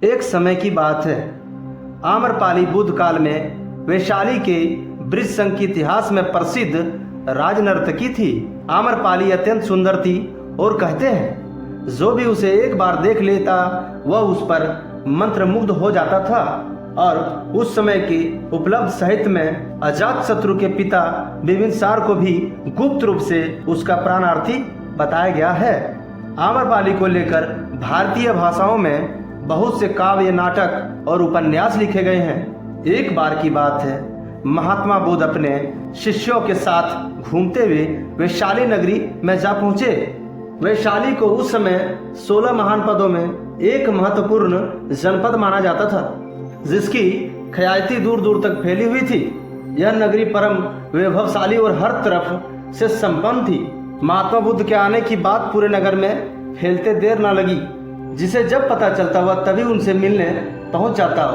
एक समय की बात है। आम्रपाली बुद्ध काल में वैशाली के वृषसंग के इतिहास में प्रसिद्ध राजनर्तकी थी। आम्रपाली अत्यंत सुंदर थी और कहते हैं जो भी उसे एक बार देख लेता वह उस पर मंत्रमुग्ध हो जाता था। और उस समय के उपलब्ध साहित्य में अजातशत्रु के पिता बिंबिसार को भी गुप्त रूप से उसका प्राणार्थी बताया गया है। आम्रपाली को लेकर भारतीय भाषाओं में बहुत से काव्य, नाटक और उपन्यास लिखे गए हैं। एक बार की बात है, महात्मा बुद्ध अपने शिष्यों के साथ घूमते हुए वैशाली नगरी में जा पहुंचे। वैशाली को उस समय 16 महान पदों में एक महत्वपूर्ण जनपद माना जाता था, जिसकी ख्याति दूर दूर तक फैली हुई थी। यह नगरी परम वैभवशाली और हर तरफ से संपन्न थी। महात्मा बुद्ध के आने की बात पूरे नगर में फैलते देर न लगी। जिसे जब पता चलता वह तभी उनसे मिलने पहुंच जाता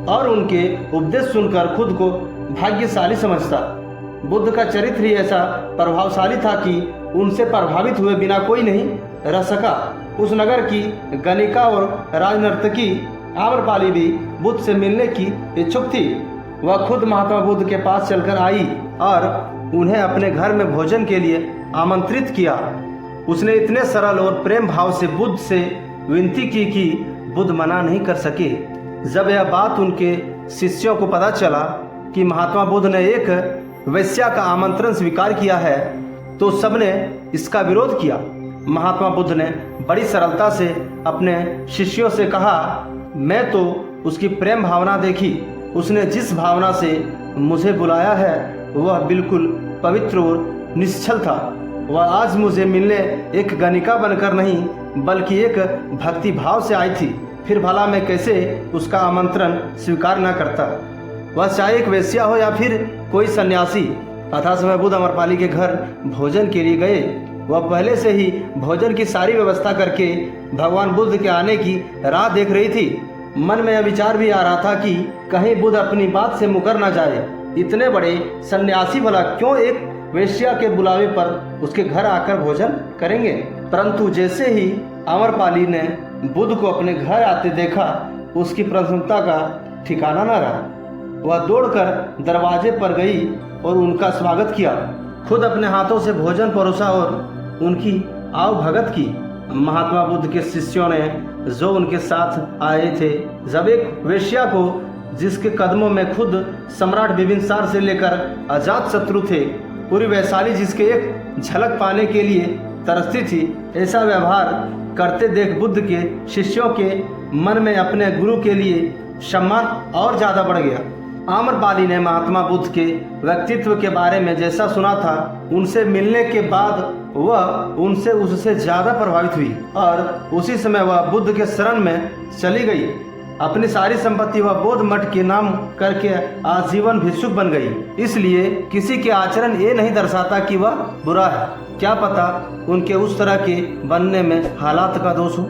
और उनके उपदेश सुनकर खुद को भाग्यशाली समझता। बुद्ध का चरित्र ही ऐसा प्रभावशाली था कि उनसे प्रभावित हुए बिना कोई नहीं रह सका। उस नगर की गणिका और राजनर्तकी आम्रपाली भी बुद्ध से मिलने की इच्छुक थी। वह खुद महात्मा बुद्ध के पास चलकर आई और उन्हें अपने घर में भोजन के लिए आमंत्रित किया। उसने इतने सरल और प्रेम भाव से बुद्ध से विनती की कि बुद्ध मना नहीं कर सके। जब यह बात उनके शिष्यों को पता चला कि महात्मा बुद्ध ने एक वैश्या का आमंत्रण स्वीकार किया है तो सबने इसका विरोध किया। महात्मा बुद्ध ने बड़ी सरलता से अपने शिष्यों से कहा, मैं तो उसकी प्रेम भावना देखी। उसने जिस भावना से मुझे बुलाया है वह बिल्कुल पवित्र और निश्चल था। वह आज मुझे मिलने एक गणिका बनकर नहीं बल्कि एक भक्ति भाव से आई थी। फिर भला मैं कैसे उसका आमंत्रण स्वीकार न करता, वह चाहे एक वेश्या हो या फिर कोई सन्यासी। अथा समय बुद्ध आम्रपाली के घर भोजन के लिए गए। वह पहले से ही भोजन की सारी व्यवस्था करके भगवान बुद्ध के आने की राह देख रही थी। मन में यह विचार भी आ रहा था कि कहीं बुद्ध अपनी बात से मुकर न जाए। इतने बड़े सन्यासी भला क्यों एक वेश्या के बुलावे पर उसके घर आकर भोजन करेंगे। परंतु जैसे ही आम्रपाली ने बुद्ध को अपने घर आते देखा, उसकी प्रसन्नता का ठिकाना न रहा। वह दौड़कर दरवाजे पर गई और उनका स्वागत किया। खुद अपने हाथों से भोजन परोसा और उनकी आवभगत की। महात्मा बुद्ध के शिष्यों ने जो उनके साथ आए थे, जब एक वेश्या को जिसके कदमों में खुद सम्राट बिंबिसार से लेकर अजातशत्रु थे, पूरी वैशाली जिसके एक झलक पाने के लिए तरसती थी, ऐसा व्यवहार करते देख बुद्ध के शिष्यों के मन में अपने गुरु के लिए सम्मान और ज्यादा बढ़ गया। आम्रपाली ने महात्मा बुद्ध के व्यक्तित्व के बारे में जैसा सुना था, उनसे मिलने के बाद वह उनसे उससे ज्यादा प्रभावित हुई और उसी समय वह बुद्ध के शरण में चली गई। अपनी सारी संपत्ति वह बौद्ध मठ के नाम करके आजीवन भिक्षुक बन गई। इसलिए किसी के आचरण ये नहीं दर्शाता कि वह बुरा है। क्या पता उनके उस तरह के बनने में हालात का दोष हो।